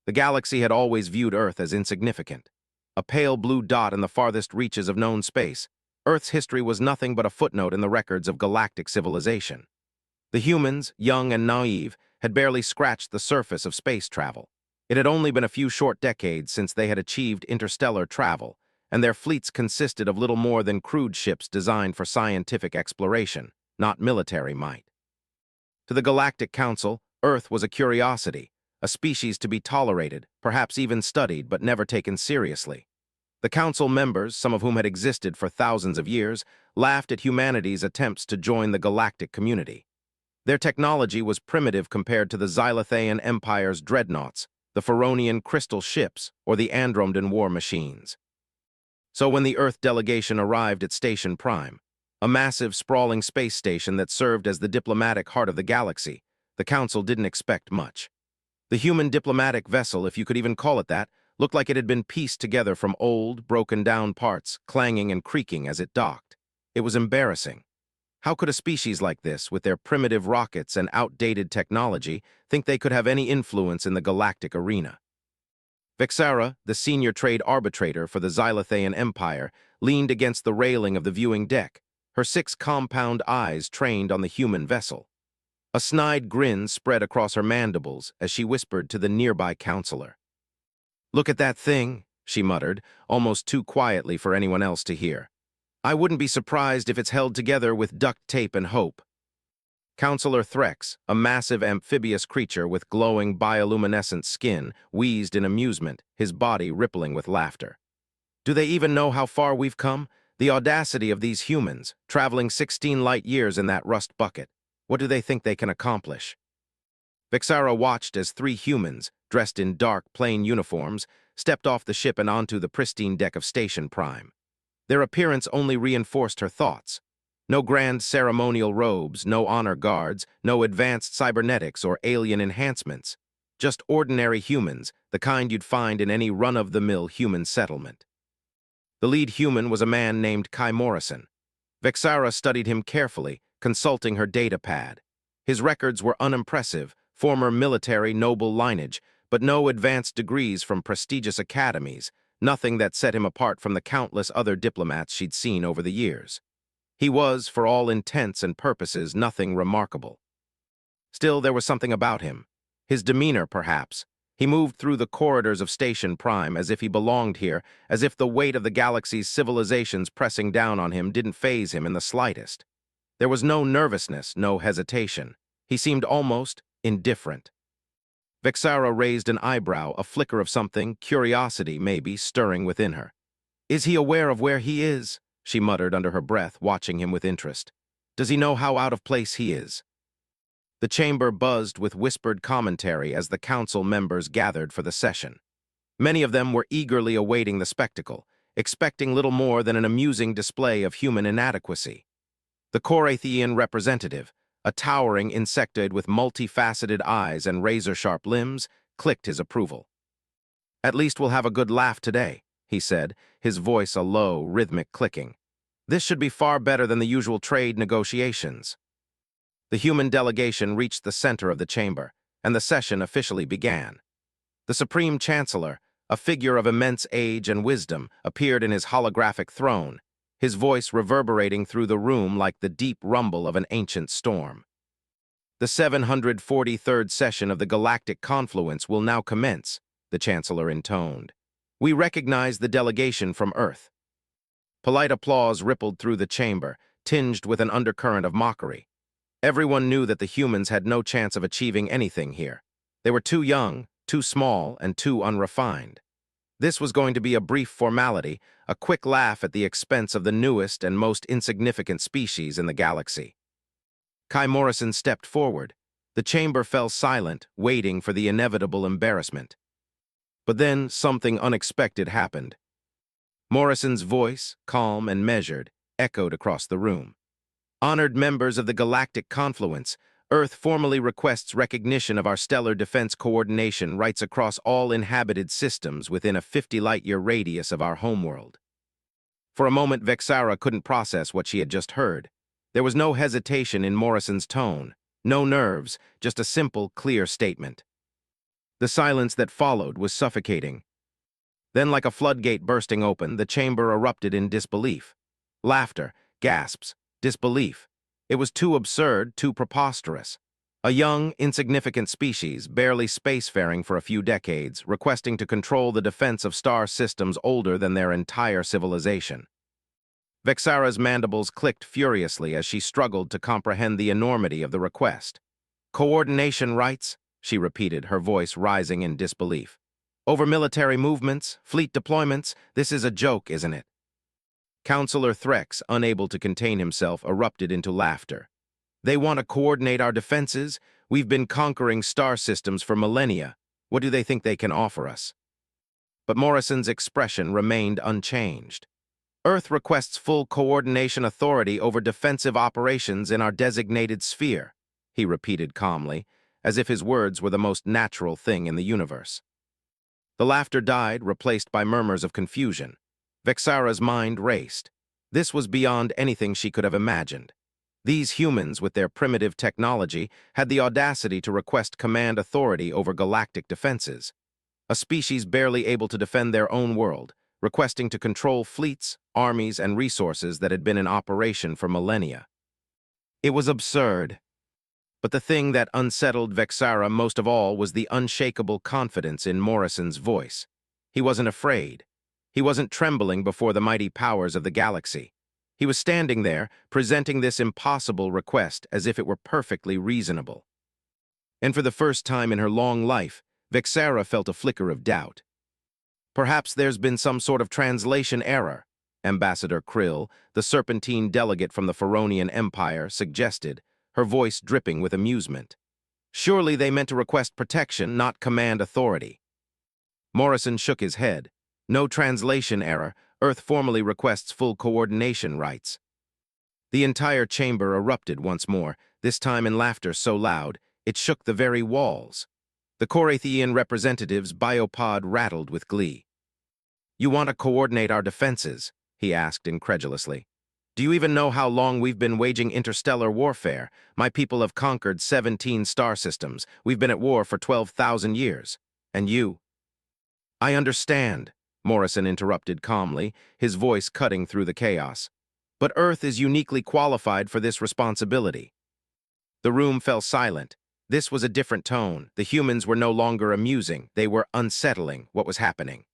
The galaxy had always viewed Earth as insignificant. A pale blue dot in the farthest reaches of known space, Earth's history was nothing but a footnote in the records of galactic civilization. The humans, young and naive, had barely scratched the surface of space travel. It had only been a few short decades since they had achieved interstellar travel, and their fleets consisted of little more than crude ships designed for scientific exploration, not military might. To the Galactic Council, Earth was a curiosity, a species to be tolerated, perhaps even studied, but never taken seriously. The Council members, some of whom had existed for thousands of years, laughed at humanity's attempts to join the galactic community. Their technology was primitive compared to the Xylothean Empire's dreadnoughts, the Pharaonian crystal ships, or the Andromedan war machines. So when the Earth delegation arrived at Station Prime, a massive, sprawling space station that served as the diplomatic heart of the galaxy, the Council didn't expect much. The human diplomatic vessel, if you could even call it that, looked like it had been pieced together from old, broken-down parts, clanging and creaking as it docked. It was embarrassing. How could a species like this, with their primitive rockets and outdated technology, think they could have any influence in the galactic arena? Vexara, the senior trade arbitrator for the Xylothean Empire, leaned against the railing of the viewing deck, her 6 compound eyes trained on the human vessel. A snide grin spread across her mandibles as she whispered to the nearby counselor. "Look at that thing," she muttered, almost too quietly for anyone else to hear. "I wouldn't be surprised if it's held together with duct tape and hope." Counselor Threx, a massive amphibious creature with glowing bioluminescent skin, wheezed in amusement, his body rippling with laughter. "Do they even know how far we've come? The audacity of these humans, traveling 16 light years in that rust bucket. What do they think they can accomplish?" Vexara watched as 3 humans, dressed in dark, plain uniforms, stepped off the ship and onto the pristine deck of Station Prime. Their appearance only reinforced her thoughts. No grand ceremonial robes, no honor guards, no advanced cybernetics or alien enhancements. Just ordinary humans, the kind you'd find in any run-of-the-mill human settlement. The lead human was a man named Kai Morrison. Vexara studied him carefully, consulting her data pad. His records were unimpressive, former military noble lineage, but no advanced degrees from prestigious academies, nothing that set him apart from the countless other diplomats she'd seen over the years. He was, for all intents and purposes, nothing remarkable. Still, there was something about him. His demeanor, perhaps. He moved through the corridors of Station Prime as if he belonged here, as if the weight of the galaxy's civilizations pressing down on him didn't faze him in the slightest. There was no nervousness, no hesitation. He seemed almost indifferent. Vexara raised an eyebrow, a flicker of something, curiosity maybe, stirring within her. "Is he aware of where he is?" she muttered under her breath, watching him with interest. "Does he know how out of place he is?" The chamber buzzed with whispered commentary as the council members gathered for the session. Many of them were eagerly awaiting the spectacle, expecting little more than an amusing display of human inadequacy. The Korathian representative, a towering insectoid with multifaceted eyes and razor-sharp limbs, clicked his approval. "At least we'll have a good laugh today," he said, his voice a low, rhythmic clicking. "This should be far better than the usual trade negotiations." The human delegation reached the center of the chamber, and the session officially began. The Supreme Chancellor, a figure of immense age and wisdom, appeared in his holographic throne, his voice reverberating through the room like the deep rumble of an ancient storm. "The 743rd session of the Galactic Confluence will now commence," the Chancellor intoned. "We recognize the delegation from Earth." Polite applause rippled through the chamber, tinged with an undercurrent of mockery. Everyone knew that the humans had no chance of achieving anything here. They were too young, too small, and too unrefined. This was going to be a brief formality, a quick laugh at the expense of the newest and most insignificant species in the galaxy. Kai Morrison stepped forward. The chamber fell silent, waiting for the inevitable embarrassment. But then something unexpected happened. Morrison's voice, calm and measured, echoed across the room. "Honored members of the Galactic Confluence, Earth formally requests recognition of our stellar defense coordination rights across all inhabited systems within a 50-light-year radius of our homeworld." For a moment, Vexara couldn't process what she had just heard. There was no hesitation in Morrison's tone, no nerves, just a simple, clear statement. The silence that followed was suffocating. Then, like a floodgate bursting open, the chamber erupted in disbelief. Laughter, gasps, disbelief. It was too absurd, too preposterous. A young, insignificant species, barely spacefaring for a few decades, requesting to control the defense of star systems older than their entire civilization. Vexara's mandibles clicked furiously as she struggled to comprehend the enormity of the request. Coordination rights, she repeated, her voice rising in disbelief. Over military movements, fleet deployments, this is a joke, isn't it? Counselor Threx, unable to contain himself, erupted into laughter. They want to coordinate our defenses? We've been conquering star systems for millennia. What do they think they can offer us? But Morrison's expression remained unchanged. Earth requests full coordination authority over defensive operations in our designated sphere, he repeated calmly, as if his words were the most natural thing in the universe. The laughter died, replaced by murmurs of confusion. Vexara's mind raced. This was beyond anything she could have imagined. These humans, with their primitive technology, had the audacity to request command authority over galactic defenses. A species barely able to defend their own world, requesting to control fleets, armies, and resources that had been in operation for millennia. It was absurd. But the thing that unsettled Vexara most of all was the unshakable confidence in Morrison's voice. He wasn't afraid. He wasn't trembling before the mighty powers of the galaxy. He was standing there, presenting this impossible request as if it were perfectly reasonable. And for the first time in her long life, Vexara felt a flicker of doubt. Perhaps there's been some sort of translation error, Ambassador Krill, the serpentine delegate from the Feronian Empire, suggested, her voice dripping with amusement. Surely they meant to request protection, not command authority. Morrison shook his head. No translation error. Earth formally requests full coordination rights. The entire chamber erupted once more, this time in laughter so loud, it shook the very walls. The Corathian representative's biopod rattled with glee. You want to coordinate our defenses? He asked incredulously. Do you even know how long we've been waging interstellar warfare? My people have conquered 17 star systems. We've been at war for 12,000 years. And you? I understand, Morrison interrupted calmly, his voice cutting through the chaos. But Earth is uniquely qualified for this responsibility. The room fell silent. This was a different tone. The humans were no longer amusing. They were unsettling what was happening.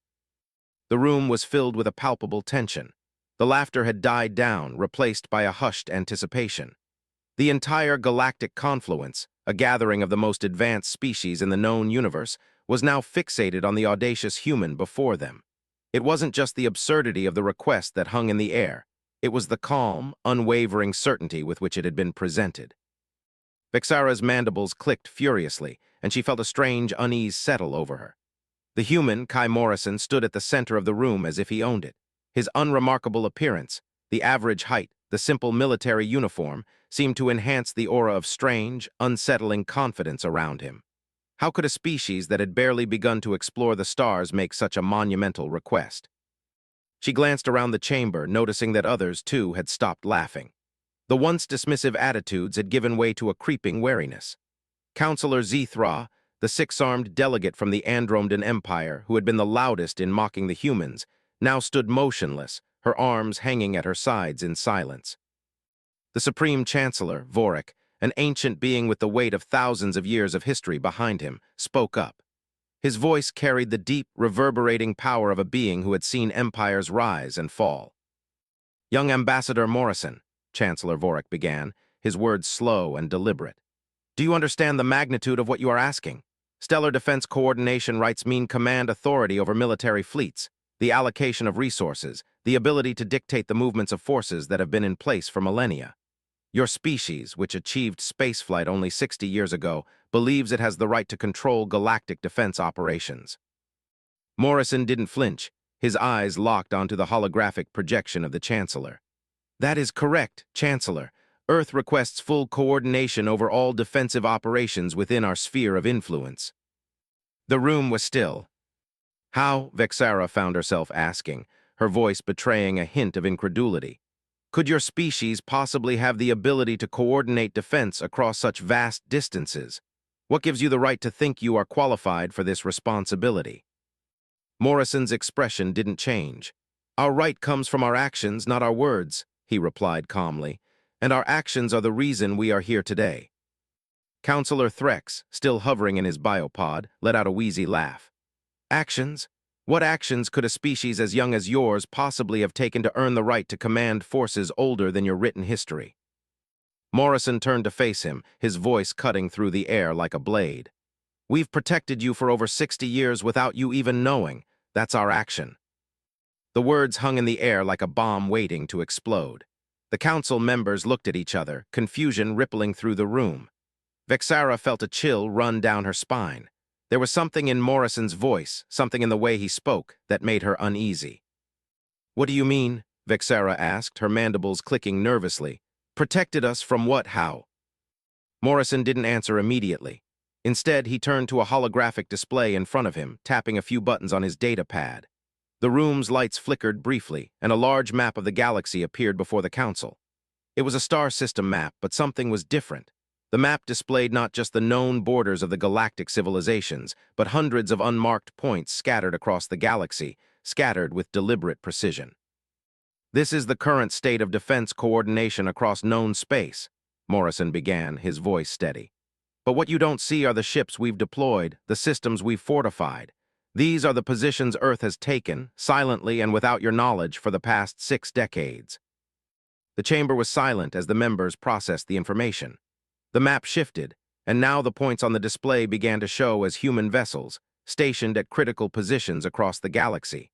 The room was filled with a palpable tension. The laughter had died down, replaced by a hushed anticipation. The entire galactic confluence, a gathering of the most advanced species in the known universe, was now fixated on the audacious human before them. It wasn't just the absurdity of the request that hung in the air. It was the calm, unwavering certainty with which it had been presented. Vexara's mandibles clicked furiously, and she felt a strange unease settle over her. The human, Kai Morrison, stood at the center of the room as if he owned it. His unremarkable appearance, the average height, the simple military uniform, seemed to enhance the aura of strange, unsettling confidence around him. How could a species that had barely begun to explore the stars make such a monumental request? She glanced around the chamber, noticing that others, too, had stopped laughing. The once dismissive attitudes had given way to a creeping wariness. Counselor Zethra, the six-armed delegate from the Andromedan Empire, who had been the loudest in mocking the humans, now stood motionless, her arms hanging at her sides in silence. The Supreme Chancellor, Vorik, an ancient being with the weight of thousands of years of history behind him, spoke up. His voice carried the deep, reverberating power of a being who had seen empires rise and fall. Young Ambassador Morrison, Chancellor Vorik began, his words slow and deliberate. Do you understand the magnitude of what you are asking? Stellar defense coordination rights mean command authority over military fleets, the allocation of resources, the ability to dictate the movements of forces that have been in place for millennia. Your species, which achieved spaceflight only 60 years ago, believes it has the right to control galactic defense operations. Morrison didn't flinch, his eyes locked onto the holographic projection of the Chancellor. That is correct, Chancellor. Earth requests full coordination over all defensive operations within our sphere of influence. The room was still. How? Vexara found herself asking, her voice betraying a hint of incredulity. Could your species possibly have the ability to coordinate defense across such vast distances? What gives you the right to think you are qualified for this responsibility? Morrison's expression didn't change. Our right comes from our actions, not our words, he replied calmly, and our actions are the reason we are here today. Counselor Threx, still hovering in his biopod, let out a wheezy laugh. Actions? What actions could a species as young as yours possibly have taken to earn the right to command forces older than your written history? Morrison turned to face him, his voice cutting through the air like a blade. We've protected you for over 60 years without you even knowing. That's our action. The words hung in the air like a bomb waiting to explode. The council members looked at each other, confusion rippling through the room. Vexara felt a chill run down her spine. There was something in Morrison's voice, something in the way he spoke, that made her uneasy. What do you mean? Vexara asked, her mandibles clicking nervously. Protected us from what, how? Morrison didn't answer immediately. Instead, he turned to a holographic display in front of him, tapping a few buttons on his data pad. The room's lights flickered briefly, and a large map of the galaxy appeared before the council. It was a star system map, but something was different. The map displayed not just the known borders of the galactic civilizations, but hundreds of unmarked points scattered across the galaxy, scattered with deliberate precision. This is the current state of defense coordination across known space, Morrison began, his voice steady. But what you don't see are the ships we've deployed, the systems we've fortified. These are the positions Earth has taken, silently and without your knowledge, for the past 6 decades. The chamber was silent as the members processed the information. The map shifted, and now the points on the display began to show as human vessels, stationed at critical positions across the galaxy.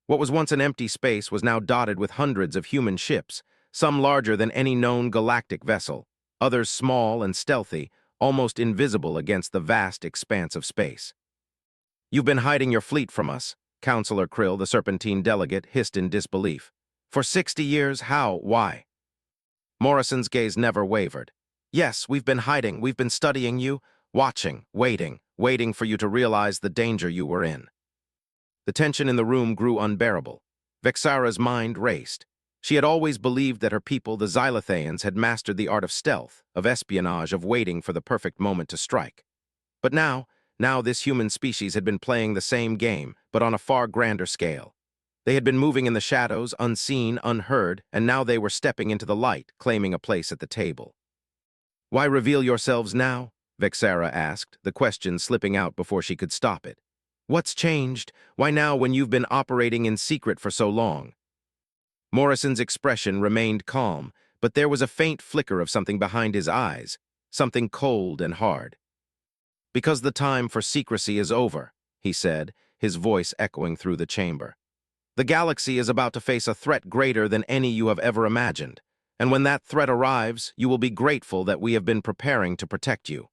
What was once an empty space was now dotted with hundreds of human ships, some larger than any known galactic vessel, others small and stealthy, almost invisible against the vast expanse of space. You've been hiding your fleet from us, Counselor Krill, the Serpentine delegate, hissed in disbelief. For 60 years, how, why? Morrison's gaze never wavered. Yes, we've been hiding, we've been studying you, watching, waiting for you to realize the danger you were in. The tension in the room grew unbearable. Vexara's mind raced. She had always believed that her people, the Xylotheans, had mastered the art of stealth, of espionage, of waiting for the perfect moment to strike. But now this human species had been playing the same game, but on a far grander scale. They had been moving in the shadows, unseen, unheard, and now they were stepping into the light, claiming a place at the table. Why reveal yourselves now? Vexara asked, the question slipping out before she could stop it. What's changed? Why now when you've been operating in secret for so long? Morrison's expression remained calm, but there was a faint flicker of something behind his eyes, something cold and hard. Because the time for secrecy is over, he said, his voice echoing through the chamber. The galaxy is about to face a threat greater than any you have ever imagined, and when that threat arrives, you will be grateful that we have been preparing to protect you.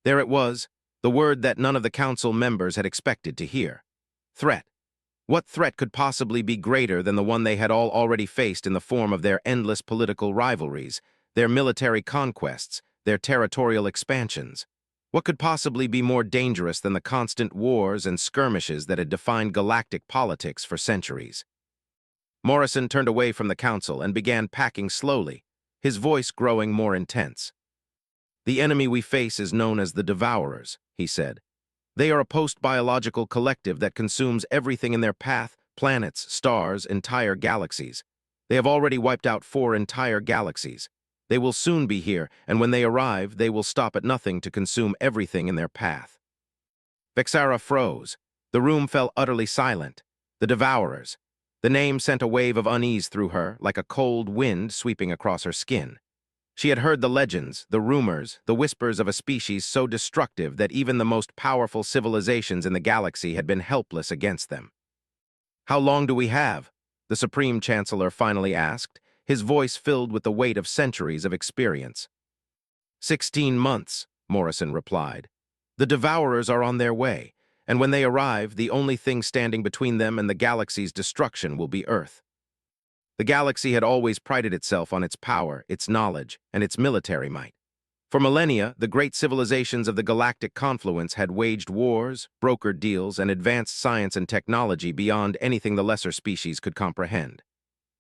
There it was, the word that none of the council members had expected to hear. Threat. What threat could possibly be greater than the one they had all already faced in the form of their endless political rivalries, their military conquests, their territorial expansions? What could possibly be more dangerous than the constant wars and skirmishes that had defined galactic politics for centuries? Morrison turned away from the council and began packing slowly, his voice growing more intense. The enemy we face is known as the Devourers, he said. They are a post-biological collective that consumes everything in their path, planets, stars, entire galaxies. They have already wiped out 4 entire galaxies. They will soon be here, and when they arrive, they will stop at nothing to consume everything in their path. Vexara froze. The room fell utterly silent. The Devourers. The name sent a wave of unease through her, like a cold wind sweeping across her skin. She had heard the legends, the rumors, the whispers of a species so destructive that even the most powerful civilizations in the galaxy had been helpless against them. How long do we have? The Supreme Chancellor finally asked, his voice filled with the weight of centuries of experience. 16 months, Morrison replied. The Devourers are on their way, and when they arrive, the only thing standing between them and the galaxy's destruction will be Earth. The galaxy had always prided itself on its power, its knowledge, and its military might. For millennia, the great civilizations of the galactic confluence had waged wars, brokered deals, and advanced science and technology beyond anything the lesser species could comprehend.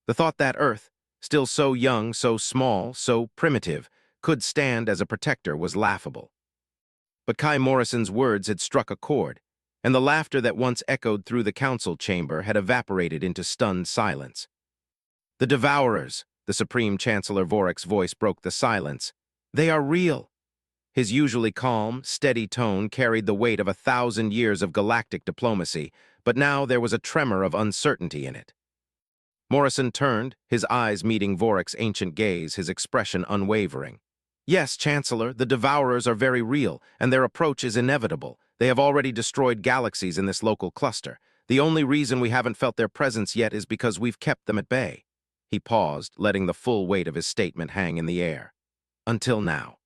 The thought that Earth, still so young, so small, so primitive, could stand as a protector was laughable. But Kai Morrison's words had struck a chord, and the laughter that once echoed through the council chamber had evaporated into stunned silence. The Devourers, the Supreme Chancellor Vorik's voice broke the silence. They are real. His usually calm, steady tone carried the weight of 1,000 years of galactic diplomacy, but now there was a tremor of uncertainty in it. Morrison turned, his eyes meeting Vorik's ancient gaze, his expression unwavering. Yes, Chancellor, the Devourers are very real, and their approach is inevitable. They have already destroyed galaxies in this local cluster. The only reason we haven't felt their presence yet is because we've kept them at bay. He paused, letting the full weight of his statement hang in the air. Until now.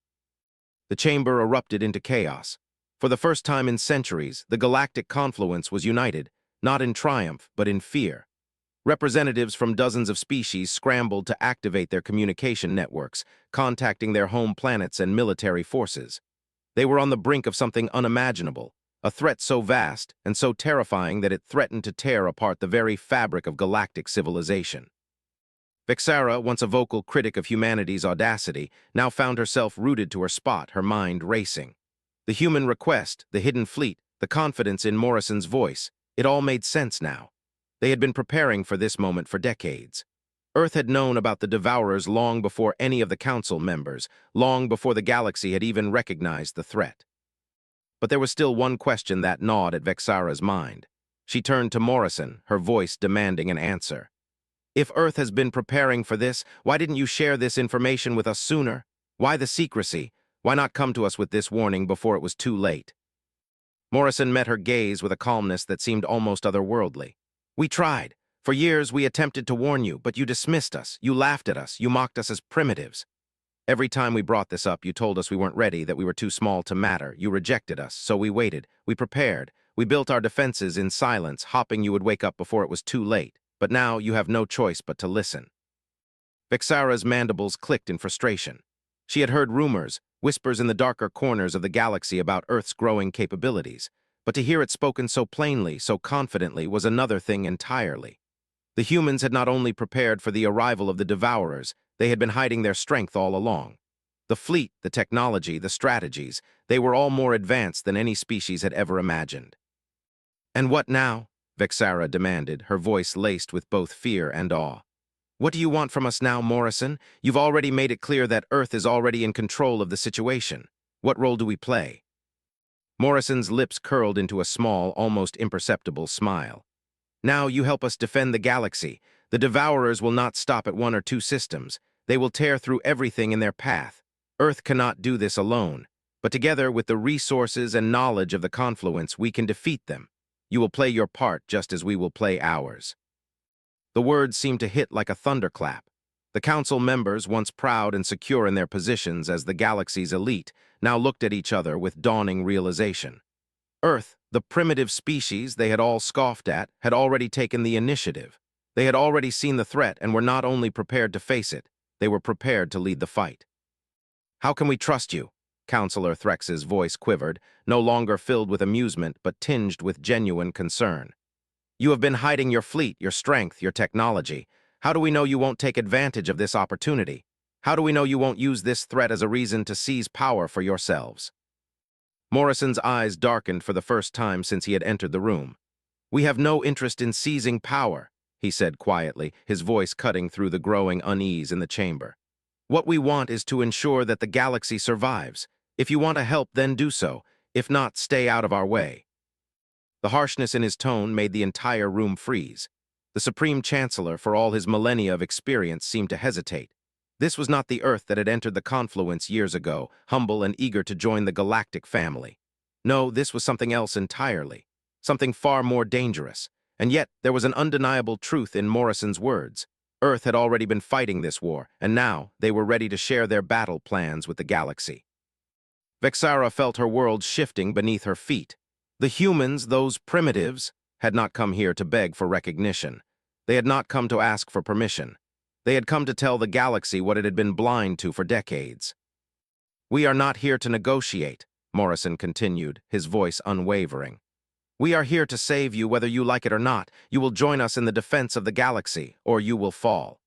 The chamber erupted into chaos. For the first time in centuries, the galactic confluence was united, not in triumph, but in fear. Representatives from dozens of species scrambled to activate their communication networks, contacting their home planets and military forces. They were on the brink of something unimaginable, a threat so vast and so terrifying that it threatened to tear apart the very fabric of galactic civilization. Vexara, once a vocal critic of humanity's audacity, now found herself rooted to her spot, her mind racing. The human request, the hidden fleet, the confidence in Morrison's voice, it all made sense now. They had been preparing for this moment for decades. Earth had known about the Devourers long before any of the council members, long before the galaxy had even recognized the threat. But there was still one question that gnawed at Vexara's mind. She turned to Morrison, her voice demanding an answer. If Earth has been preparing for this, why didn't you share this information with us sooner? Why the secrecy? Why not come to us with this warning before it was too late? Morrison met her gaze with a calmness that seemed almost otherworldly. We tried. For years we attempted to warn you, but you dismissed us, you laughed at us, you mocked us as primitives. Every time we brought this up, you told us we weren't ready, that we were too small to matter. You rejected us, so we waited. We prepared. We built our defenses in silence, hoping you would wake up before it was too late. But now you have no choice but to listen. Vexara's mandibles clicked in frustration. She had heard rumors, whispers in the darker corners of the galaxy about Earth's growing capabilities, but to hear it spoken so plainly, so confidently, was another thing entirely. The humans had not only prepared for the arrival of the Devourers, they had been hiding their strength all along. The fleet, the technology, the strategies, they were all more advanced than any species had ever imagined. And what now? Vexara demanded, her voice laced with both fear and awe. What do you want from us now, Morrison? You've already made it clear that Earth is already in control of the situation. What role do we play? Morrison's lips curled into a small, almost imperceptible smile. Now you help us defend the galaxy. The Devourers will not stop at one or two systems. They will tear through everything in their path. Earth cannot do this alone, but together with the resources and knowledge of the confluence, we can defeat them. You will play your part just as we will play ours. The words seemed to hit like a thunderclap. The council members, once proud and secure in their positions as the galaxy's elite, now looked at each other with dawning realization. Earth, the primitive species they had all scoffed at, had already taken the initiative. They had already seen the threat and were not only prepared to face it, they were prepared to lead the fight. How can we trust you? Counselor Threx's voice quivered, no longer filled with amusement but tinged with genuine concern. You have been hiding your fleet, your strength, your technology. How do we know you won't take advantage of this opportunity? How do we know you won't use this threat as a reason to seize power for yourselves? Morrison's eyes darkened for the first time since he had entered the room. We have no interest in seizing power, he said quietly, his voice cutting through the growing unease in the chamber. What we want is to ensure that the galaxy survives. If you want to help, then do so. If not, stay out of our way. The harshness in his tone made the entire room freeze. The Supreme Chancellor, for all his millennia of experience, seemed to hesitate. This was not the Earth that had entered the confluence years ago, humble and eager to join the galactic family. No, this was something else entirely, something far more dangerous. And yet, there was an undeniable truth in Morrison's words. Earth had already been fighting this war, and now they were ready to share their battle plans with the galaxy. Vexara felt her world shifting beneath her feet. The humans, those primitives, had not come here to beg for recognition. They had not come to ask for permission. They had come to tell the galaxy what it had been blind to for decades. We are not here to negotiate, Morrison continued, his voice unwavering. We are here to save you whether you like it or not. You will join us in the defense of the galaxy, or you will fall.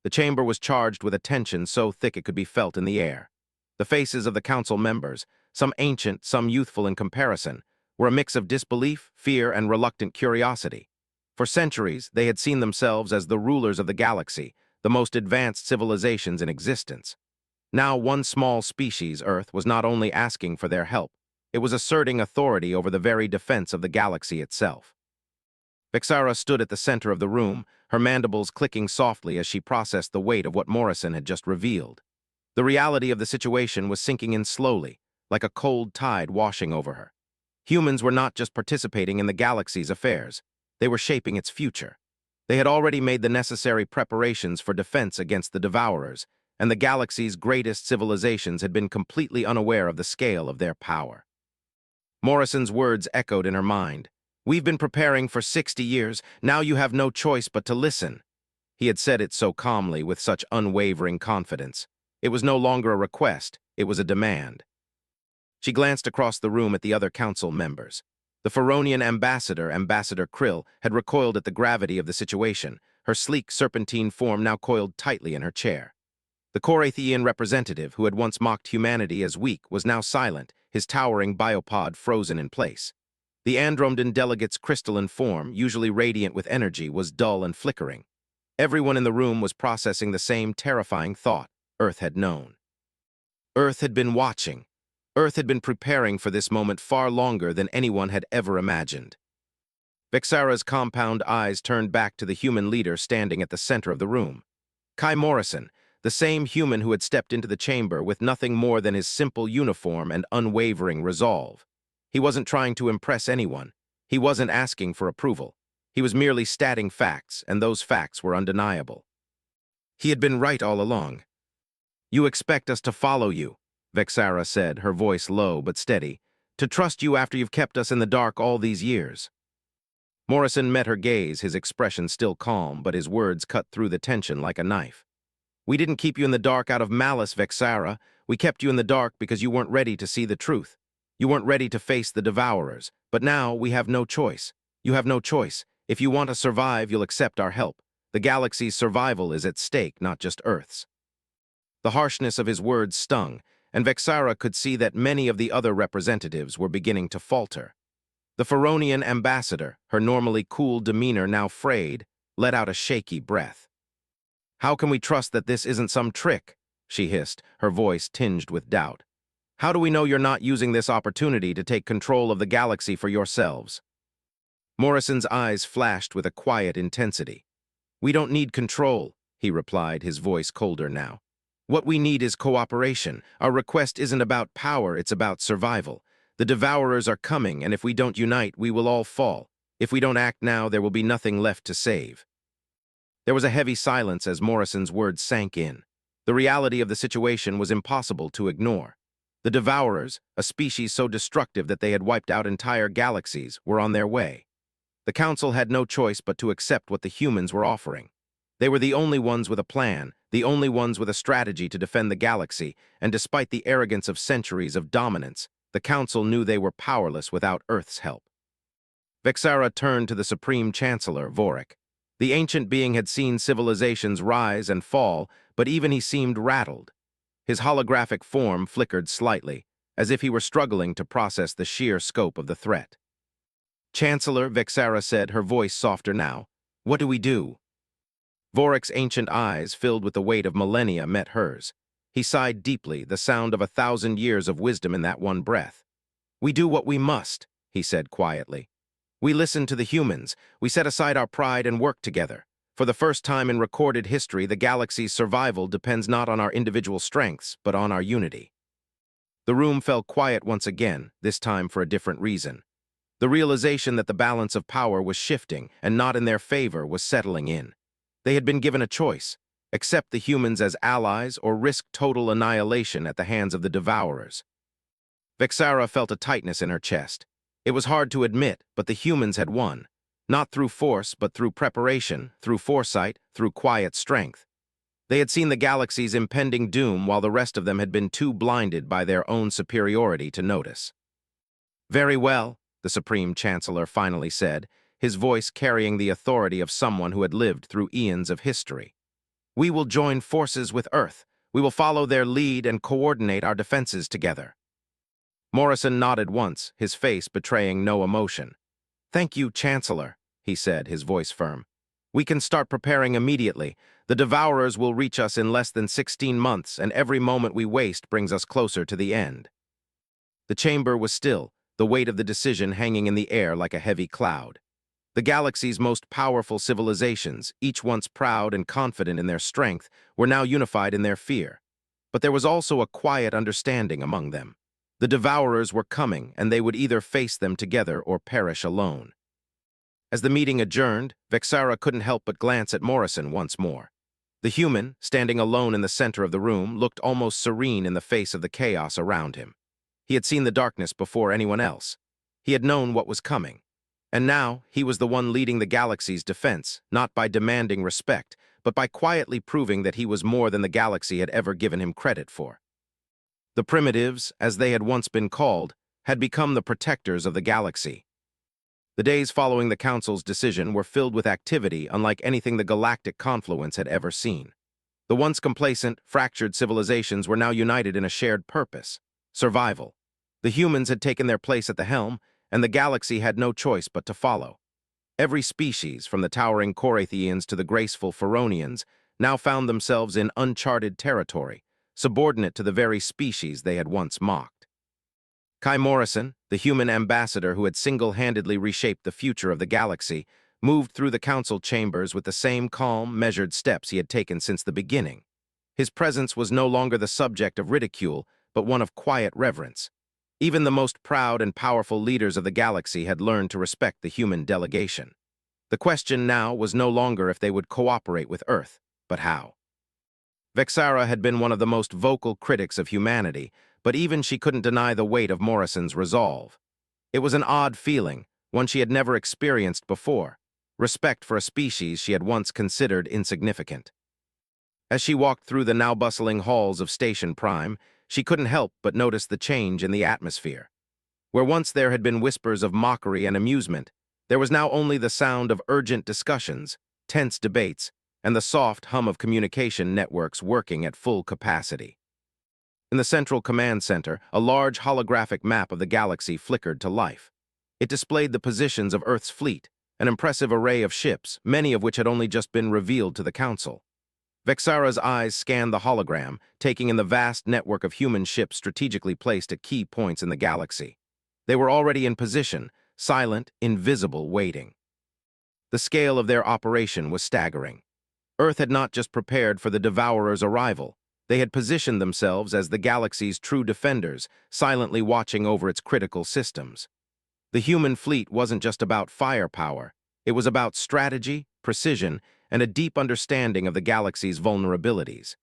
The chamber was charged with a tension so thick it could be felt in the air. The faces of the council members, some ancient, some youthful in comparison, were a mix of disbelief, fear, and reluctant curiosity. For centuries, they had seen themselves as the rulers of the galaxy, the most advanced civilizations in existence. Now one small species, Earth, was not only asking for their help, it was asserting authority over the very defense of the galaxy itself. Vexara stood at the center of the room, her mandibles clicking softly as she processed the weight of what Morrison had just revealed. The reality of the situation was sinking in slowly, like a cold tide washing over her. Humans were not just participating in the galaxy's affairs, they were shaping its future. They had already made the necessary preparations for defense against the Devourers, and the galaxy's greatest civilizations had been completely unaware of the scale of their power. Morrison's words echoed in her mind. "We've been preparing for 60 years, now you have no choice but to listen." He had said it so calmly, with such unwavering confidence. It was no longer a request, it was a demand. She glanced across the room at the other council members. The Feronian ambassador, Ambassador Krill, had recoiled at the gravity of the situation, her sleek serpentine form now coiled tightly in her chair. The Korathian representative, who had once mocked humanity as weak, was now silent, his towering biopod frozen in place. The Andromedan delegate's crystalline form, usually radiant with energy, was dull and flickering. Everyone in the room was processing the same terrifying thought. Earth had known. Earth had been watching. Earth had been preparing for this moment far longer than anyone had ever imagined. Vexara's compound eyes turned back to the human leader standing at the center of the room. Kai Morrison, the same human who had stepped into the chamber with nothing more than his simple uniform and unwavering resolve. He wasn't trying to impress anyone. He wasn't asking for approval. He was merely stating facts, and those facts were undeniable. He had been right all along. "You expect us to follow you," Vexara said, her voice low but steady, "to trust you after you've kept us in the dark all these years." Morrison met her gaze, his expression still calm, but his words cut through the tension like a knife. "We didn't keep you in the dark out of malice, Vexara. We kept you in the dark because you weren't ready to see the truth. You weren't ready to face the Devourers. But now we have no choice. You have no choice. If you want to survive, you'll accept our help. The galaxy's survival is at stake, not just Earth's." The harshness of his words stung, and Vexara could see that many of the other representatives were beginning to falter. The Feronian ambassador, her normally cool demeanor now frayed, let out a shaky breath. "How can we trust that this isn't some trick?" she hissed, her voice tinged with doubt. "How do we know you're not using this opportunity to take control of the galaxy for yourselves?" Morrison's eyes flashed with a quiet intensity. "We don't need control," he replied, his voice colder now. "What we need is cooperation. Our request isn't about power, it's about survival. The Devourers are coming, and if we don't unite, we will all fall. If we don't act now, there will be nothing left to save." There was a heavy silence as Morrison's words sank in. The reality of the situation was impossible to ignore. The Devourers, a species so destructive that they had wiped out entire galaxies, were on their way. The Council had no choice but to accept what the humans were offering. They were the only ones with a plan, the only ones with a strategy to defend the galaxy, and despite the arrogance of centuries of dominance, the Council knew they were powerless without Earth's help. Vexara turned to the Supreme Chancellor, Vorik. The ancient being had seen civilizations rise and fall, but even he seemed rattled. His holographic form flickered slightly, as if he were struggling to process the sheer scope of the threat. "Chancellor," Vexara said, her voice softer now, "what do we do?" Vorik's ancient eyes, filled with the weight of millennia, met hers. He sighed deeply, the sound of 1,000 years of wisdom in that one breath. "We do what we must," he said quietly. "We listen to the humans, we set aside our pride and work together. For the first time in recorded history, the galaxy's survival depends not on our individual strengths, but on our unity." The room fell quiet once again, this time for a different reason. The realization that the balance of power was shifting, and not in their favor, was settling in. They had been given a choice: accept the humans as allies or risk total annihilation at the hands of the Devourers. Vexara felt a tightness in her chest. It was hard to admit, but the humans had won. Not through force, but through preparation, through foresight, through quiet strength. They had seen the galaxy's impending doom while the rest of them had been too blinded by their own superiority to notice. "Very well," the Supreme Chancellor finally said, his voice carrying the authority of someone who had lived through eons of history. "We will join forces with Earth. We will follow their lead and coordinate our defenses together." Morrison nodded once, his face betraying no emotion. "Thank you, Chancellor," he said, his voice firm. "We can start preparing immediately. The Devourers will reach us in less than 16 months, and every moment we waste brings us closer to the end." The chamber was still, the weight of the decision hanging in the air like a heavy cloud. The galaxy's most powerful civilizations, each once proud and confident in their strength, were now unified in their fear. But there was also a quiet understanding among them. The Devourers were coming, and they would either face them together or perish alone. As the meeting adjourned, Vexara couldn't help but glance at Morrison once more. The human, standing alone in the center of the room, looked almost serene in the face of the chaos around him. He had seen the darkness before anyone else. He had known what was coming. And now, he was the one leading the galaxy's defense, not by demanding respect, but by quietly proving that he was more than the galaxy had ever given him credit for. The Primitives, as they had once been called, had become the protectors of the galaxy. The days following the Council's decision were filled with activity unlike anything the Galactic Confluence had ever seen. The once complacent, fractured civilizations were now united in a shared purpose: survival. The humans had taken their place at the helm, and the galaxy had no choice but to follow. Every species, from the towering Korathians to the graceful Pharaonians, now found themselves in uncharted territory, subordinate to the very species they had once mocked. Kai Morrison, the human ambassador who had single-handedly reshaped the future of the galaxy, moved through the council chambers with the same calm, measured steps he had taken since the beginning. His presence was no longer the subject of ridicule, but one of quiet reverence. Even the most proud and powerful leaders of the galaxy had learned to respect the human delegation. The question now was no longer if they would cooperate with Earth, but how. Vexara had been one of the most vocal critics of humanity, but even she couldn't deny the weight of Morrison's resolve. It was an odd feeling, one she had never experienced before: respect for a species she had once considered insignificant. As she walked through the now bustling halls of Station Prime, she couldn't help but notice the change in the atmosphere. Where once there had been whispers of mockery and amusement, there was now only the sound of urgent discussions, tense debates, and the soft hum of communication networks working at full capacity. In the central command center, a large holographic map of the galaxy flickered to life. It displayed the positions of Earth's fleet, an impressive array of ships, many of which had only just been revealed to the Council. Vexara's eyes scanned the hologram, taking in the vast network of human ships strategically placed at key points in the galaxy. They were already in position, silent, invisible, waiting. The scale of their operation was staggering. Earth had not just prepared for the Devourer's arrival. They had positioned themselves as the galaxy's true defenders, silently watching over its critical systems. The human fleet wasn't just about firepower. It was about strategy, precision, and a deep understanding of the galaxy's vulnerabilities.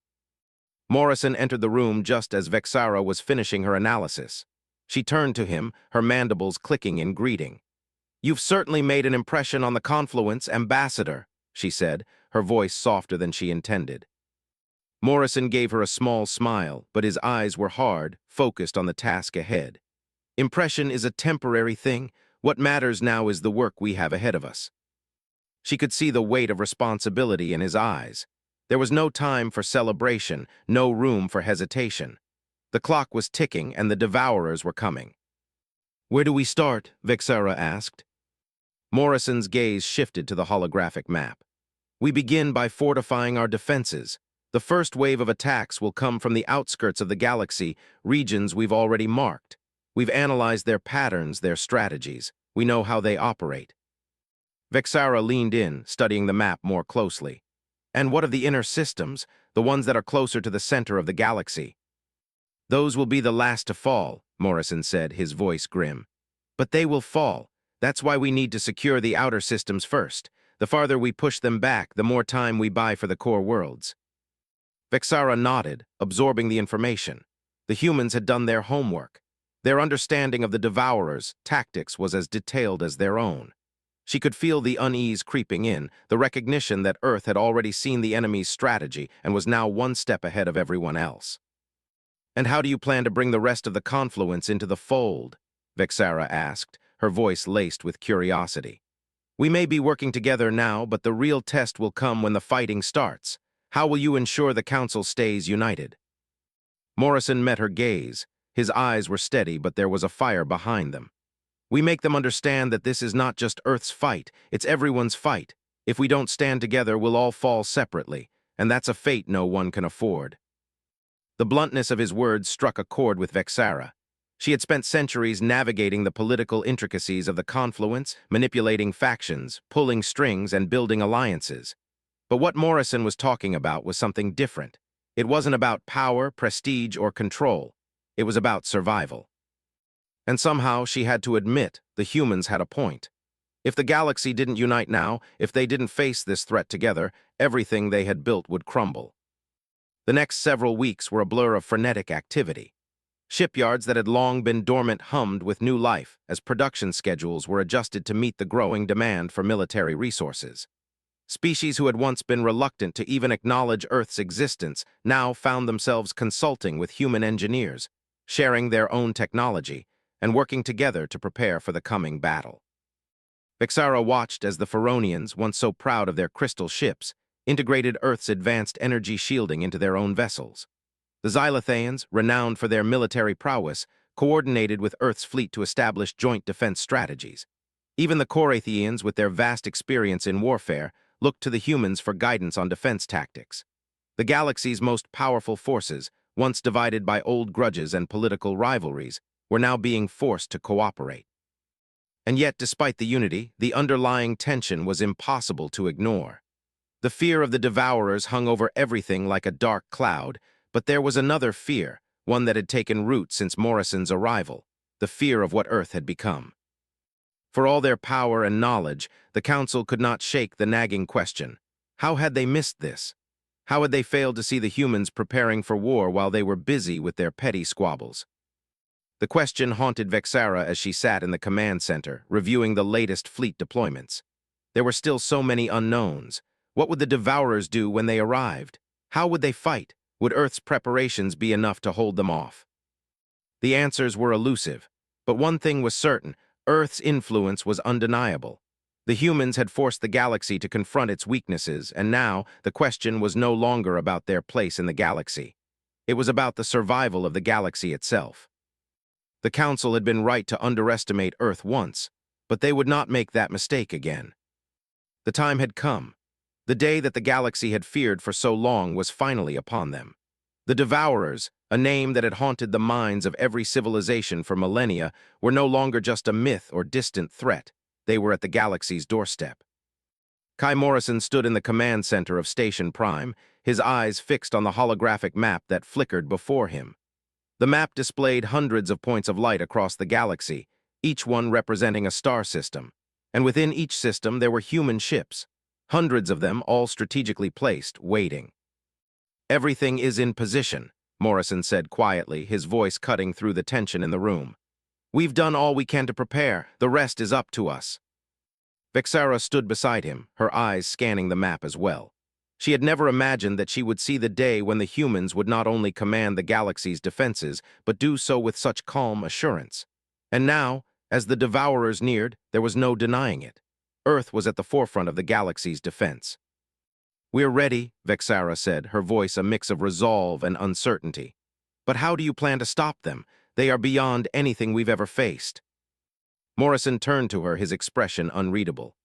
Morrison entered the room just as Vexara was finishing her analysis. She turned to him, her mandibles clicking in greeting. "You've certainly made an impression on the Confluence, Ambassador," she said, her voice softer than she intended. Morrison gave her a small smile, but his eyes were hard, focused on the task ahead. "Impression is a temporary thing. What matters now is the work we have ahead of us." She could see the weight of responsibility in his eyes. There was no time for celebration, no room for hesitation. The clock was ticking, and the Devourers were coming. "Where do we start?" Vexara asked. Morrison's gaze shifted to the holographic map. "We begin by fortifying our defenses. The first wave of attacks will come from the outskirts of the galaxy, regions we've already marked. We've analyzed their patterns, their strategies. We know how they operate." Vexara leaned in, studying the map more closely. "And what of the inner systems, the ones that are closer to the center of the galaxy?" "Those will be the last to fall," Morrison said, his voice grim. "But they will fall. That's why we need to secure the outer systems first. The farther we push them back, the more time we buy for the core worlds." Vexara nodded, absorbing the information. The humans had done their homework. Their understanding of the Devourers' tactics was as detailed as their own. She could feel the unease creeping in, the recognition that Earth had already seen the enemy's strategy and was now one step ahead of everyone else. "And how do you plan to bring the rest of the Confluence into the fold?" Vexara asked, her voice laced with curiosity. "We may be working together now, but the real test will come when the fighting starts. How will you ensure the Council stays united?" Morrison met her gaze, His eyes were steady, but there was a fire behind them. "We make them understand that this is not just Earth's fight, it's everyone's fight. If we don't stand together, we'll all fall separately, and that's a fate no one can afford." The bluntness of his words struck a chord with Vexara. She had spent centuries navigating the political intricacies of the confluence, manipulating factions, pulling strings, and building alliances. But what Morrison was talking about was something different. It wasn't about power, prestige, or control. It was about survival. And somehow she had to admit the humans had a point. If the galaxy didn't unite now, if they didn't face this threat together, everything they had built would crumble. The next several weeks were a blur of frenetic activity. Shipyards that had long been dormant hummed with new life as production schedules were adjusted to meet the growing demand for military resources. Species who had once been reluctant to even acknowledge Earth's existence now found themselves consulting with human engineers, sharing their own technology, and working together to prepare for the coming battle. Vexara watched as the Feronians, once so proud of their crystal ships, integrated Earth's advanced energy shielding into their own vessels. The Xylotheans, renowned for their military prowess, coordinated with Earth's fleet to establish joint defense strategies. Even the Korathians, with their vast experience in warfare, looked to the humans for guidance on defense tactics. The galaxy's most powerful forces, once divided by old grudges and political rivalries, were now being forced to cooperate. And yet, despite the unity, the underlying tension was impossible to ignore. The fear of the Devourers hung over everything like a dark cloud, but there was another fear, one that had taken root since Morrison's arrival, the fear of what Earth had become. For all their power and knowledge, the Council could not shake the nagging question: how had they missed this? How had they failed to see the humans preparing for war while they were busy with their petty squabbles? The question haunted Vexara as she sat in the command center, reviewing the latest fleet deployments. There were still so many unknowns. What would the Devourers do when they arrived? How would they fight? Would Earth's preparations be enough to hold them off? The answers were elusive, but one thing was certain: Earth's influence was undeniable. The humans had forced the galaxy to confront its weaknesses, and now the question was no longer about their place in the galaxy. It was about the survival of the galaxy itself. The Council had been right to underestimate Earth once, but they would not make that mistake again. The time had come. The day that the galaxy had feared for so long was finally upon them. The Devourers, a name that had haunted the minds of every civilization for millennia, were no longer just a myth or distant threat. They were at the galaxy's doorstep. Kai Morrison stood in the command center of Station Prime, his eyes fixed on the holographic map that flickered before him. The map displayed hundreds of points of light across the galaxy, each one representing a star system. And within each system there were human ships, hundreds of them, all strategically placed, waiting. "Everything is in position," Morrison said quietly, his voice cutting through the tension in the room. "We've done all we can to prepare. The rest is up to us." Vexara stood beside him, her eyes scanning the map as well. She had never imagined that she would see the day when the humans would not only command the galaxy's defenses, but do so with such calm assurance. And now, as the Devourers neared, there was no denying it. Earth was at the forefront of the galaxy's defense. "We're ready," Vexara said, her voice a mix of resolve and uncertainty. "But how do you plan to stop them? They are beyond anything we've ever faced." Morrison turned to her, his expression unreadable.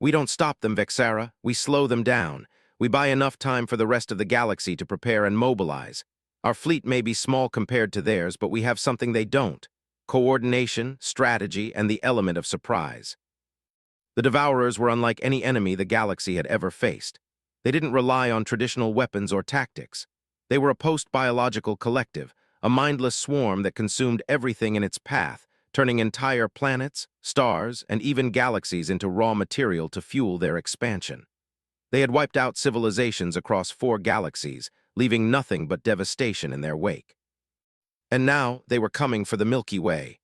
"We don't stop them, Vexara. We slow them down. We buy enough time for the rest of the galaxy to prepare and mobilize. Our fleet may be small compared to theirs, but we have something they don't: coordination, strategy, and the element of surprise." The Devourers were unlike any enemy the galaxy had ever faced. They didn't rely on traditional weapons or tactics. They were a post-biological collective, a mindless swarm that consumed everything in its path, turning entire planets, stars, and even galaxies into raw material to fuel their expansion. They had wiped out civilizations across 4 galaxies, leaving nothing but devastation in their wake. And now they were coming for the Milky Way.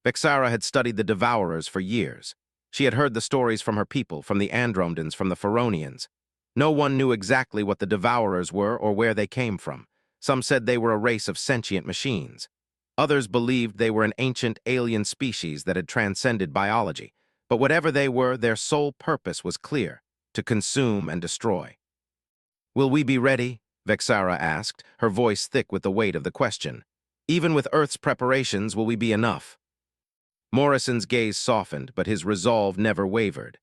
Vexara had studied the Devourers for years. She had heard the stories from her people, from the Andromedans, from the Feronians. No one knew exactly what the Devourers were or where they came from. Some said they were a race of sentient machines. Others believed they were an ancient alien species that had transcended biology. But whatever they were, their sole purpose was clear: to consume and destroy. "Will we be ready?" Vexara asked, her voice thick with the weight of the question. Even with Earth's preparations, will we be enough? Morrison's gaze softened, but his resolve never wavered.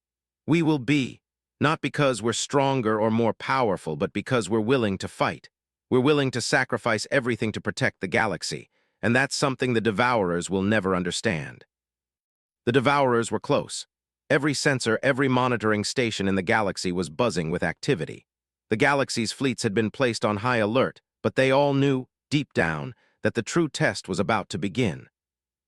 We will be, not because we're stronger or more powerful, but because we're willing to fight. We're willing to sacrifice everything to protect the galaxy, and that's something the Devourers will never understand. The Devourers were close. Every sensor, every monitoring station in the galaxy was buzzing with activity. The galaxy's fleets had been placed on high alert, but they all knew, deep down, that the true test was about to begin.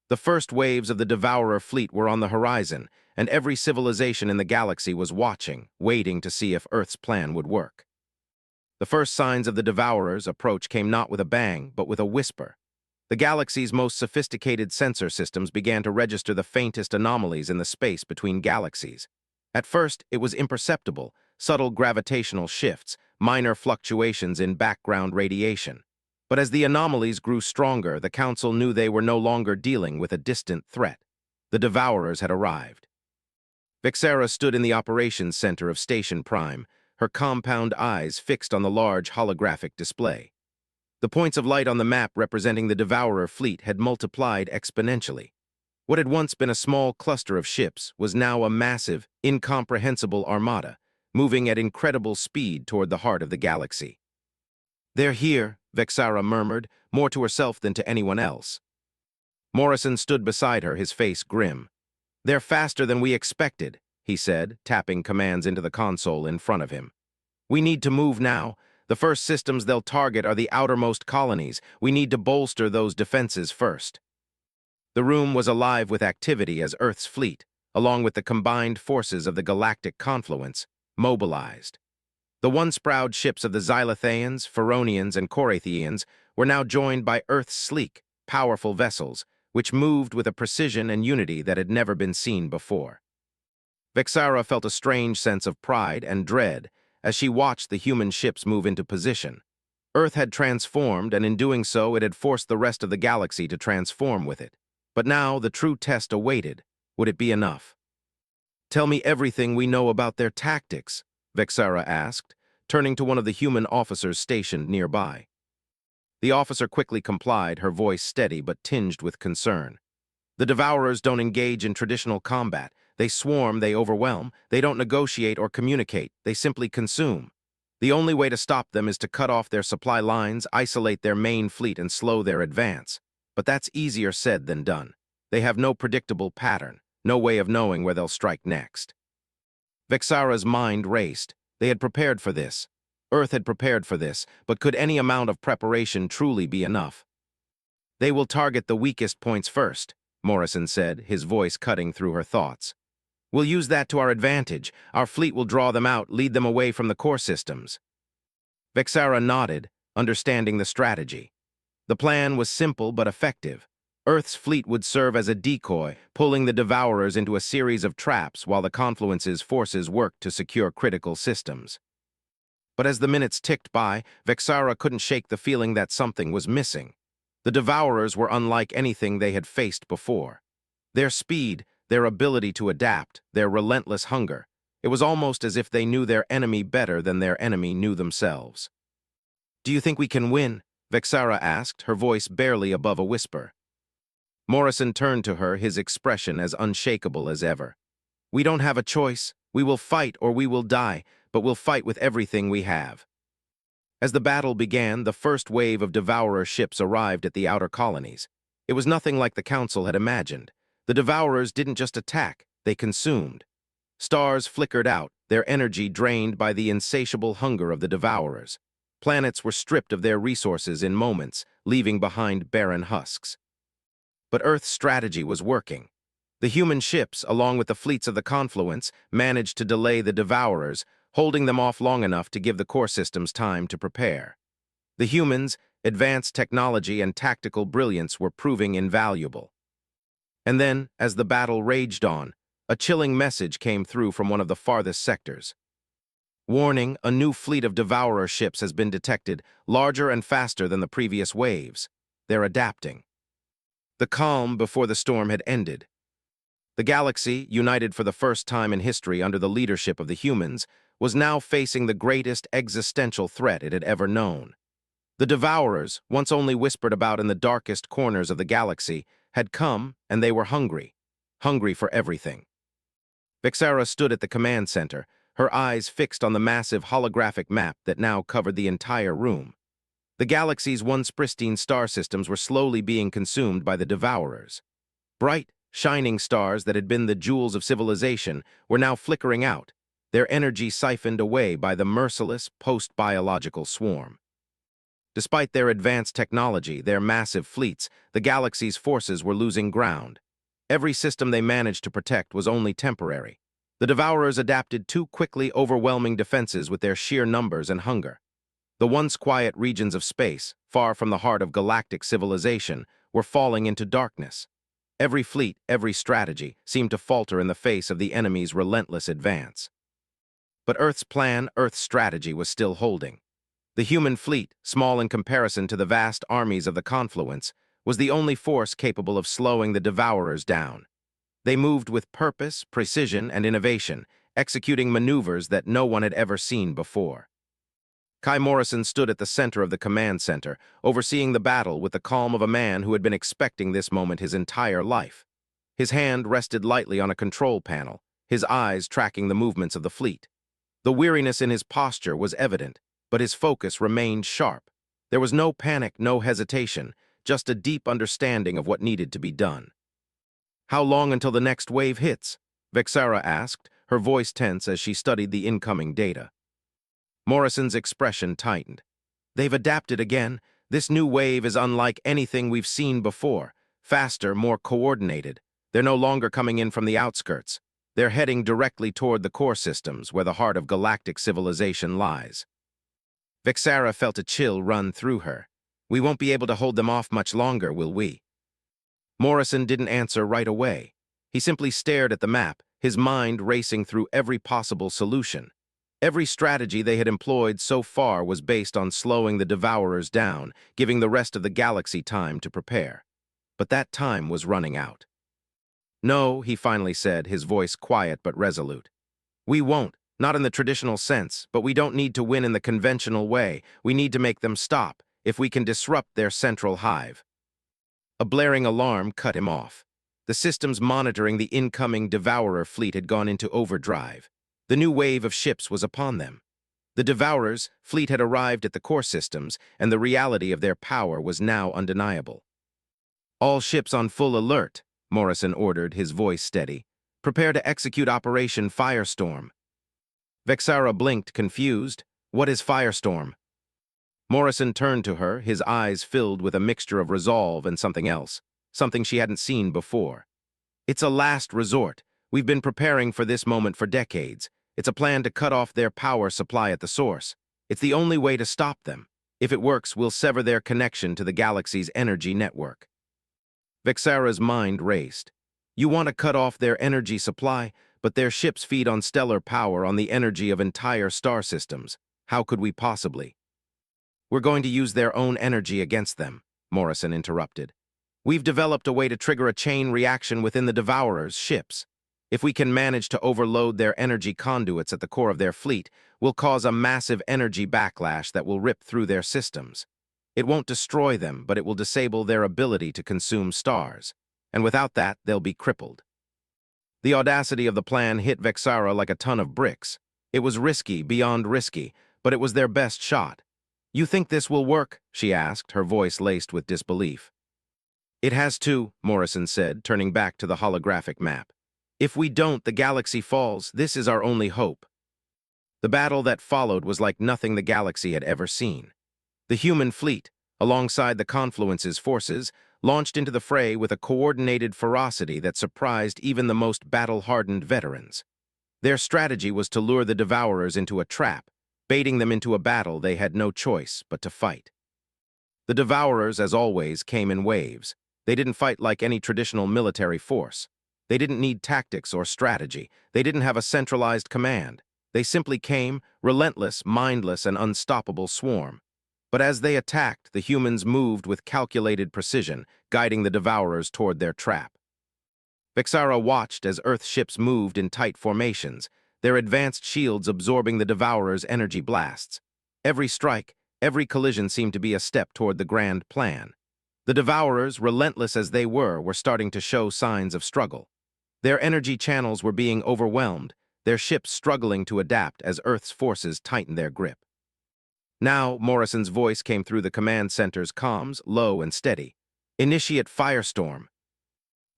The first waves of the Devourer fleet were on the horizon, and every civilization in the galaxy was watching, waiting to see if Earth's plan would work. The first signs of the Devourer's approach came not with a bang, but with a whisper. The galaxy's most sophisticated sensor systems began to register the faintest anomalies in the space between galaxies. At first, it was imperceptible, subtle gravitational shifts, minor fluctuations in background radiation. But as the anomalies grew stronger, the Council knew they were no longer dealing with a distant threat. The Devourers had arrived. Vixera stood in the operations center of Station Prime, her compound eyes fixed on the large holographic display. The points of light on the map representing the Devourer fleet had multiplied exponentially. What had once been a small cluster of ships was now a massive, incomprehensible armada, moving at incredible speed toward the heart of the galaxy. "They're here," Vixera murmured, more to herself than to anyone else. Morrison stood beside her, his face grim. "They're faster than we expected," he said, tapping commands into the console in front of him. "We need to move now. The first systems they'll target are the outermost colonies. We need to bolster those defenses first." The room was alive with activity as Earth's fleet, along with the combined forces of the Galactic Confluence, mobilized. The once proud ships of the Xylotheians, Feronians, and Corathians were now joined by Earth's sleek, powerful vessels, which moved with a precision and unity that had never been seen before. Vixera felt a strange sense of pride and dread as she watched the human ships move into position. Earth had transformed, and in doing so, it had forced the rest of the galaxy to transform with it. But now the true test awaited. Would it be enough? "Tell me everything we know about their tactics," Vixera asked, turning to one of the human officers stationed nearby. The officer quickly complied, her voice steady but tinged with concern. "The Devourers don't engage in traditional combat. They swarm, they overwhelm, they don't negotiate or communicate, they simply consume. The only way to stop them is to cut off their supply lines, isolate their main fleet, and slow their advance. But that's easier said than done. They have no predictable pattern, no way of knowing where they'll strike next." Vixera's mind raced. They had prepared for this. Earth had prepared for this, but could any amount of preparation truly be enough? "They will target the weakest points first," Morrison said, his voice cutting through her thoughts. "We'll use that to our advantage. Our fleet will draw them out, lead them away from the core systems." Vixera nodded, understanding the strategy. The plan was simple but effective. Earth's fleet would serve as a decoy, pulling the Devourers into a series of traps while the Confluence's forces worked to secure critical systems. But as the minutes ticked by, Vixera couldn't shake the feeling that something was missing. The Devourers were unlike anything they had faced before. Their speed, their ability to adapt, their relentless hunger. It was almost as if they knew their enemy better than their enemy knew themselves. "Do you think we can win?" Vixera asked, her voice barely above a whisper. Morrison turned to her, his expression as unshakable as ever. "We don't have a choice. We will fight or we will die, but we'll fight with everything we have." As the battle began, the first wave of Devourer ships arrived at the outer colonies. It was nothing like the Council had imagined. The Devourers didn't just attack, they consumed. Stars flickered out, their energy drained by the insatiable hunger of the Devourers. Planets were stripped of their resources in moments, leaving behind barren husks. But Earth's strategy was working. The human ships, along with the fleets of the Confluence, managed to delay the Devourers, holding them off long enough to give the core systems time to prepare. The humans, advanced technology, and tactical brilliance were proving invaluable. And then, as the battle raged on, a chilling message came through from one of the farthest sectors. "Warning, a new fleet of Devourer ships has been detected, larger and faster than the previous waves. They're adapting." The calm before the storm had ended. The galaxy, united for the first time in history under the leadership of the humans, was now facing the greatest existential threat it had ever known. The Devourers, once only whispered about in the darkest corners of the galaxy, had come, and they were hungry. Hungry for everything. Vixara stood at the command center, her eyes fixed on the massive holographic map that now covered the entire room. The galaxy's once pristine star systems were slowly being consumed by the Devourers. Bright, shining stars that had been the jewels of civilization were now flickering out, their energy siphoned away by the merciless, post-biological swarm. Despite their advanced technology, their massive fleets, the galaxy's forces were losing ground. Every system they managed to protect was only temporary. The Devourers adapted too quickly, overwhelming defenses with their sheer numbers and hunger. The once quiet regions of space, far from the heart of galactic civilization, were falling into darkness. Every fleet, every strategy, seemed to falter in the face of the enemy's relentless advance. But Earth's plan, Earth's strategy was still holding. The human fleet, small in comparison to the vast armies of the confluence, was the only force capable of slowing the Devourers down. They moved with purpose, precision, and innovation, executing maneuvers that no one had ever seen before. Kai Morrison stood at the center of the command center, overseeing the battle with the calm of a man who had been expecting this moment his entire life. His hand rested lightly on a control panel, his eyes tracking the movements of the fleet. The weariness in his posture was evident, but his focus remained sharp. There was no panic, no hesitation, just a deep understanding of what needed to be done. "How long until the next wave hits?" Vixara asked, her voice tense as she studied the incoming data. Morrison's expression tightened. "They've adapted again. This new wave is unlike anything we've seen before. Faster, more coordinated. They're no longer coming in from the outskirts. They're heading directly toward the core systems, where the heart of galactic civilization lies." Vixara felt a chill run through her. "We won't be able to hold them off much longer, will we?" Morrison didn't answer right away. He simply stared at the map, his mind racing through every possible solution. Every strategy they had employed so far was based on slowing the Devourers down, giving the rest of the galaxy time to prepare. But that time was running out. "No," he finally said, his voice quiet but resolute. "We won't, not in the traditional sense, but we don't need to win in the conventional way. We need to make them stop, if we can disrupt their central hive." A blaring alarm cut him off. The systems monitoring the incoming Devourer fleet had gone into overdrive. The new wave of ships was upon them. The Devourers' fleet had arrived at the core systems, and the reality of their power was now undeniable. "All ships on full alert," Morrison ordered, his voice steady. "Prepare to execute Operation Firestorm." Vixara blinked, confused. "What is Firestorm?" Morrison turned to her, his eyes filled with a mixture of resolve and something else, something she hadn't seen before. "It's a last resort. We've been preparing for this moment for decades. It's a plan to cut off their power supply at the source. It's the only way to stop them. If it works, we'll sever their connection to the galaxy's energy network." Vixara's mind raced. "You want to cut off their energy supply, but their ships feed on stellar power on the energy of entire star systems. How could we possibly?" "We're going to use their own energy against them," Morrison interrupted. "We've developed a way to trigger a chain reaction within the Devourers' ships. If we can manage to overload their energy conduits at the core of their fleet, we'll cause a massive energy backlash that will rip through their systems. It won't destroy them, but it will disable their ability to consume stars. And without that, they'll be crippled." The audacity of the plan hit Vixara like a ton of bricks. It was risky, beyond risky, but it was their best shot. "You think this will work?" she asked, her voice laced with disbelief. "It has to," Morrison said, turning back to the holographic map. "If we don't, the galaxy falls. This is our only hope." The battle that followed was like nothing the galaxy had ever seen. The human fleet, alongside the Confluence's forces, launched into the fray with a coordinated ferocity that surprised even the most battle-hardened veterans. Their strategy was to lure the Devourers into a trap, baiting them into a battle they had no choice but to fight. The Devourers, as always, came in waves. They didn't fight like any traditional military force. They didn't need tactics or strategy. They didn't have a centralized command. They simply came, relentless, mindless, and unstoppable swarm. But as they attacked, the humans moved with calculated precision, guiding the Devourers toward their trap. Vixara watched as Earth ships moved in tight formations, their advanced shields absorbing the Devourers' energy blasts. Every strike, Every collision seemed to be a step toward the grand plan. The Devourers, relentless as they were starting to show signs of struggle. Their energy channels were being overwhelmed, their ships struggling to adapt as Earth's forces tightened their grip. Now, Morrison's voice came through the command center's comms, low and steady. Initiate firestorm.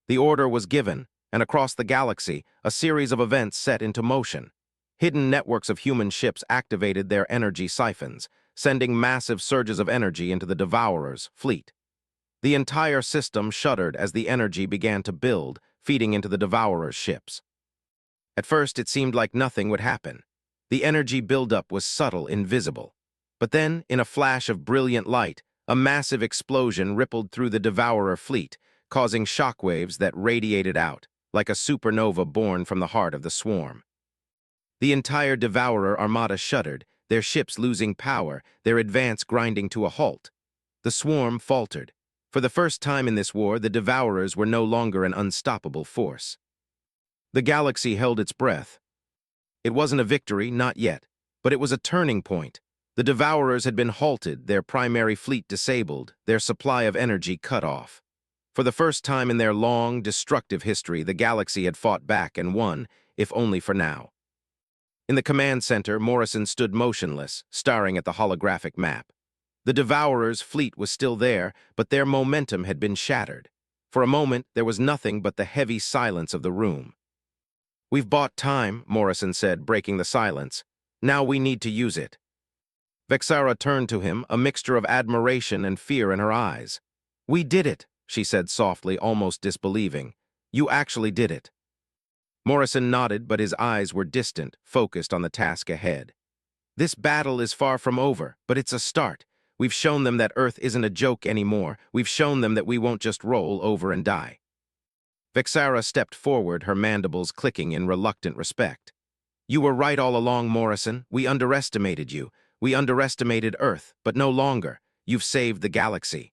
The order was given, and across the galaxy, a series of events set into motion. Hidden networks of human ships activated their energy siphons, sending massive surges of energy into the Devourers' fleet. The entire system shuddered as the energy began to build, feeding into the Devourers' ships. At first, it seemed like nothing would happen. The energy buildup was subtle, invisible. But then, in a flash of brilliant light, a massive explosion rippled through the Devourer fleet, causing shockwaves that radiated out, like a supernova born from the heart of the swarm. The entire Devourer armada shuddered, their ships losing power, their advance grinding to a halt. The swarm faltered. For the first time in this war, the Devourers were no longer an unstoppable force. The galaxy held its breath. It wasn't a victory, not yet, but it was a turning point. The Devourers had been halted, their primary fleet disabled, their supply of energy cut off. For the first time in their long, destructive history, the galaxy had fought back and won, if only for now. In the command center, Morrison stood motionless, staring at the holographic map. The Devourers' fleet was still there, but their momentum had been shattered. For a moment, there was nothing but the heavy silence of the room. "We've bought time," Morrison said, breaking the silence. "Now we need to use it." Vexara turned to him, a mixture of admiration and fear in her eyes. "We did it," she said softly, almost disbelieving. "You actually did it." Morrison nodded, but his eyes were distant, focused on the task ahead. "This battle is far from over, but it's a start. We've shown them that Earth isn't a joke anymore. We've shown them that we won't just roll over and die." Vexara stepped forward, her mandibles clicking in reluctant respect. "You were right all along, Morrison. We underestimated you. We underestimated Earth, but no longer. You've saved the galaxy."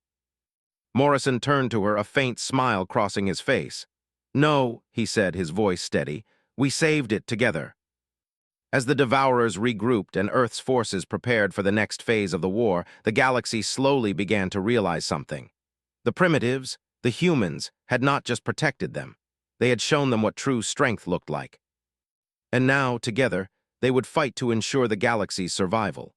Morrison turned to her, a faint smile crossing his face. "No," he said, his voice steady. "We saved it together." As the Devourers regrouped and Earth's forces prepared for the next phase of the war, the galaxy slowly began to realize something. The primitives, the humans, had not just protected them. They had shown them what true strength looked like. And now, together, they would fight to ensure the galaxy's survival.